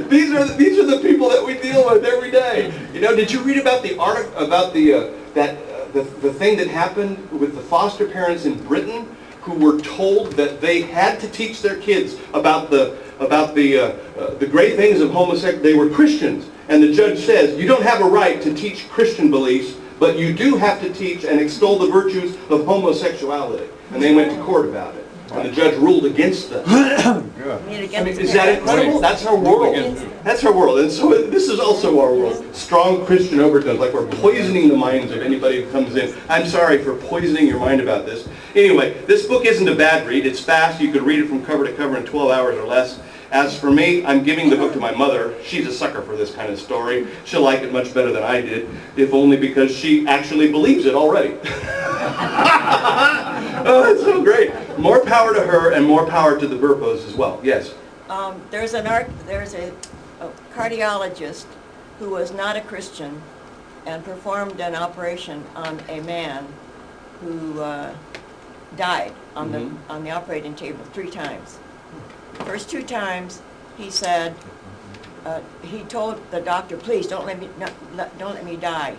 These are the people that we deal with every day. You know, did you read about the article about the thing that happened with the foster parents in Britain who were told that they had to teach their kids about the great things of homosexuality? They were Christians, and the judge says you don't have a right to teach Christian beliefs, but you do have to teach and extol the virtues of homosexuality. And they went to court about it. And the judge ruled against them. I mean, is that incredible? That's our world. That's our world. And so this is also our world. Strong Christian overtones, like we're poisoning the minds of anybody who comes in. I'm sorry for poisoning your mind about this. Anyway, this book isn't a bad read. It's fast. You could read it from cover to cover in 12 hours or less. As for me, I'm giving the book to my mother. She's a sucker for this kind of story. She'll like it much better than I did, if only because she actually believes it already. Oh, that's so great. More power to her and more power to the Burpos as well. Yes? There's a cardiologist who was not a Christian and performed an operation on a man who died on the operating table 3 times. First 2 times, he said, he told the doctor, please don't let me die.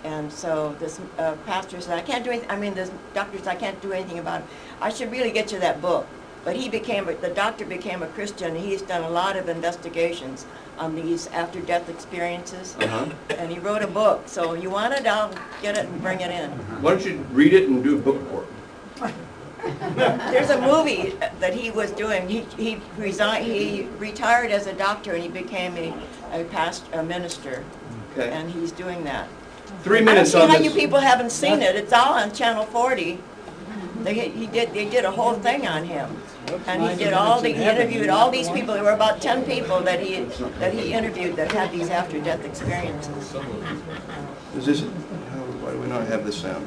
And so this pastor said, I can't do anything. I mean, this doctor said, I can't do anything about it. I should really get you that book. But the doctor became a Christian. He's done a lot of investigations on these after-death experiences. And he wrote a book. So you want it, I'll get it and bring it in. Why don't you read it and do a book report? There's a movie that he was doing. He retired as a doctor and he became a minister. Okay. And he's doing that. 3 minutes on I don't this. see how you people haven't seen it. It's all on Channel 40. They did a whole thing on him, and he interviewed all these people. There were about 10 people that he interviewed that had these after-death experiences. Is this? Why do we not have this sound?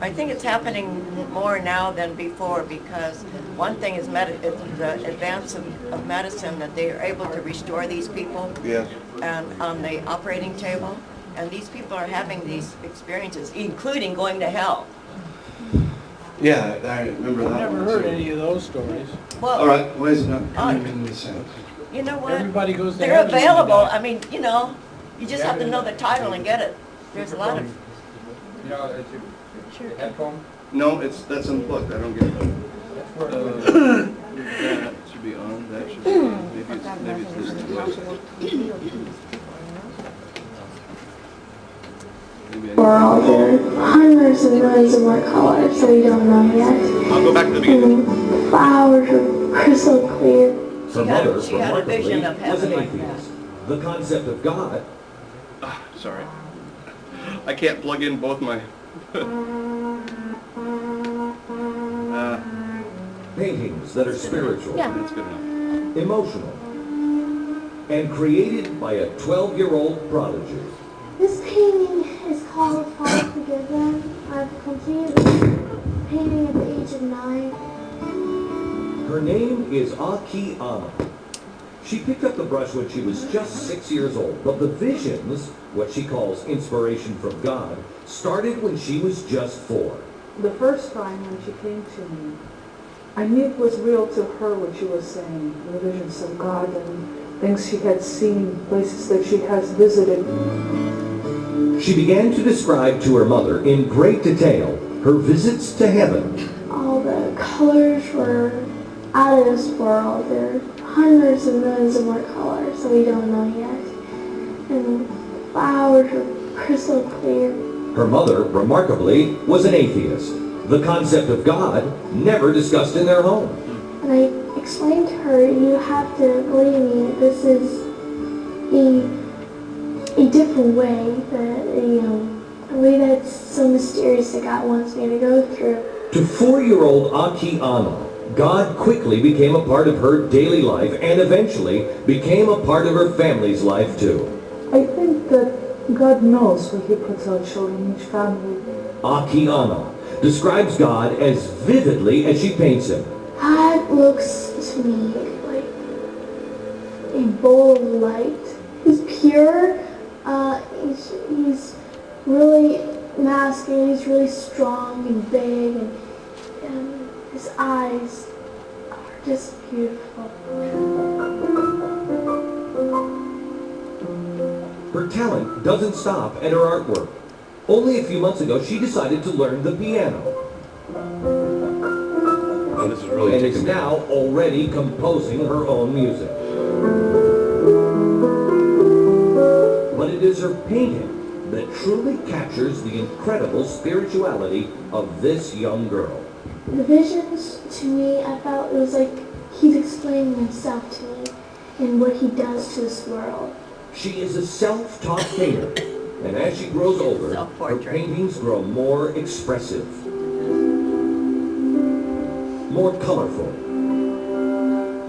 I think it's happening more now than before because one thing is the advance of medicine, that they are able to restore these people and on the operating table. And these people are having these experiences, including going to hell. Yeah, I remember that. I've never heard any of those stories. Well, all right, why is it not coming in the sound? You know what? Everybody goes to They're heaven available. when they die. I mean, you know, you just have to know the title and get it. There's a lot of... You know, it's your headphone? No, that's unplugged. I don't get it. That should be on. That should be on. Maybe it's this device. World, there are hundreds of millions of more colors that we don't know yet. I'll go back to the beginning. Flowers are crystal clear. Her mother, she had a vision of was an heaven like atheist. The concept of God. Sorry. I can't plug in both my... Paintings that are spiritual, That's good enough. emotional, and created by a 12-year-old prodigy. This painting is called Father Forgive Them. I've completed this painting at the age of 9. Her name is Aki Anna. She picked up the brush when she was just 6 years old, but the visions, what she calls inspiration from God, started when she was just 4. The first time when she came to me, I knew it was real to her what she was saying, the visions of God and things she had seen, places that she has visited. She began to describe to her mother in great detail her visits to heaven. All the colors were out of this world. There are hundreds of millions of more colors that we don't know yet. And flowers are crystal clear. Her mother, remarkably, was an atheist. The concept of God never discussed in their home. And I explained to her, you have to believe me, this is a different way that, a way that's so mysterious that God wants me to go through. To 4-year-old Aki Anna, God quickly became a part of her daily life and eventually became a part of her family's life too. I think that God knows where He puts our children, each family. Aki Anna describes God as vividly as she paints Him. God looks to me like a bowl of light. He's pure, he's really masculine, he's really strong and big, and his eyes are just beautiful. Her talent doesn't stop at her artwork. Only a few months ago, she decided to learn the piano. Oh, this is really And is taking me. now already composing her own music. But it is her painting that truly captures the incredible spirituality of this young girl. The visions, to me, I felt it was like he's explaining himself to me and what he does to this world. She is a self-taught painter, and as she grows older, her Self-portrait. paintings grow more expressive, more colorful,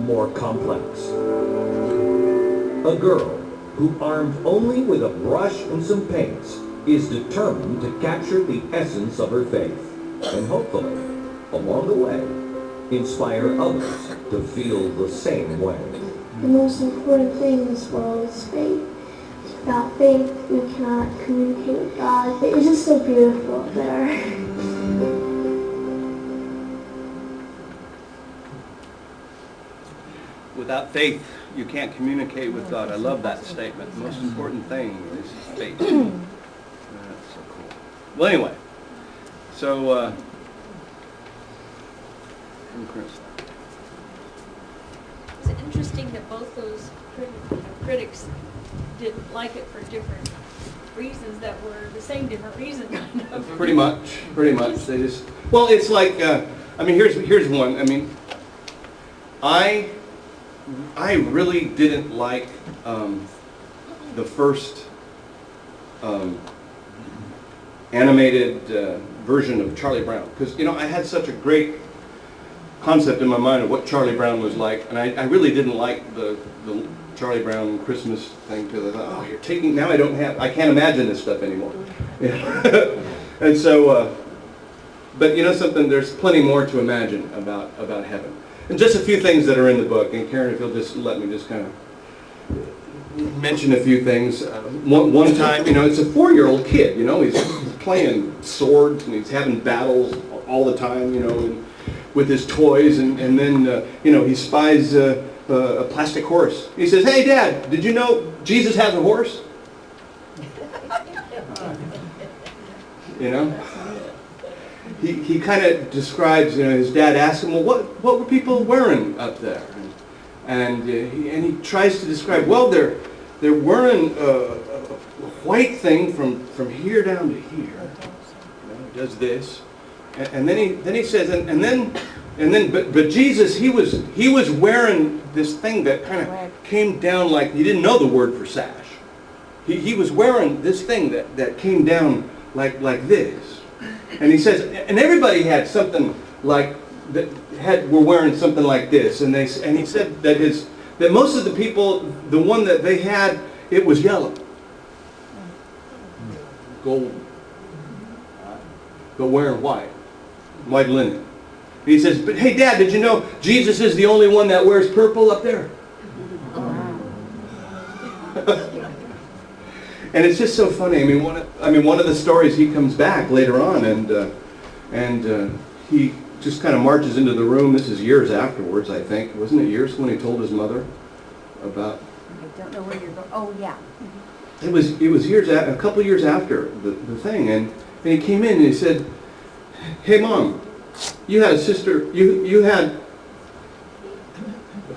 more complex. A girl who, armed only with a brush and some paints, is determined to capture the essence of her faith, and hopefully, along the way, inspire others to feel the same way. The most important thing in this world is faith. Without faith, we cannot communicate with God. It's just so beautiful up there. Without faith, you can't communicate with God. I love that statement. The most important thing is faith. That's so cool. Well, anyway, so, It's interesting that both those critics didn't like it for different reasons that were the same different reason, kind of. pretty much. They just, well, it's like, I mean, here's one. I mean, I really didn't like the first animated version of Charlie Brown, because, you know, I had such a great concept in my mind of what Charlie Brown was like, and I really didn't like the Charlie Brown Christmas thing, because I thought, oh, you're taking, now I can't imagine this stuff anymore. And so, but you know something, there's plenty more to imagine about heaven. And just a few things that are in the book, and Karen, if you'll just let me just kind of mention a few things. One time, you know, it's a 4-year-old kid, you know, he's playing swords and he's having battles all the time, you know, and with his toys, and then, you know, he spies a plastic horse. He says, "Hey, Dad, did you know Jesus has a horse?" You know? He kind of describes, you know, his dad asked him, well, what were people wearing up there? And he tries to describe, well, they're wearing a white thing from here down to here. You know, he does this. And then he says, but Jesus, he was wearing this thing that kind of came down like, he didn't know the word for sash. He was wearing this thing that came down like this. And he says, and everybody had something like that, were wearing something like this. And he said that most of the people, the one that they had, it was yellow, gold, but wearing white linen. And he says, but hey, Dad, did you know Jesus is the only one that wears purple up there? And it's just so funny. I mean, one of the stories, he comes back later on, and he just kind of marches into the room. This is years afterwards, I think. Wasn't it years when he told his mother about? I don't know where you're going. Oh, yeah. It was years, a couple years after the thing, and he came in and he said, "Hey, Mom, you had a sister. You had."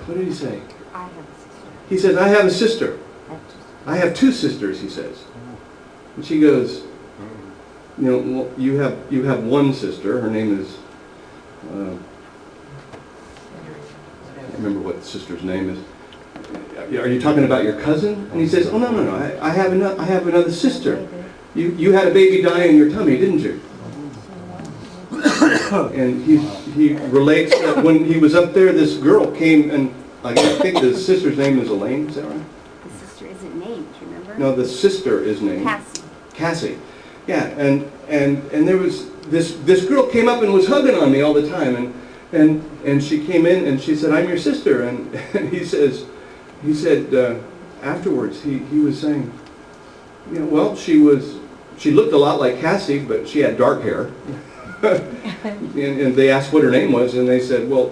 What did he say? I have a sister. He says, "I have a sister. I have two sisters. I have 2 sisters," he says. And she goes, "You know, well, you have one sister. Her name is, I can't remember what the sister's name is. Are you talking about your cousin?" And he says, "Oh, no. I have another sister. You had a baby die in your tummy, didn't you?" And he relates that when he was up there, this girl came, and I think the sister's name is Elaine. Is that right? The sister isn't named, remember? No, the sister is named Cassie. Cassie. Yeah, and there was this girl came up and was hugging on me all the time, and she came in and she said, "I'm your sister," and he said afterwards he was saying, you know, well, she looked a lot like Cassie, but she had dark hair. And they asked what her name was, and he said, well,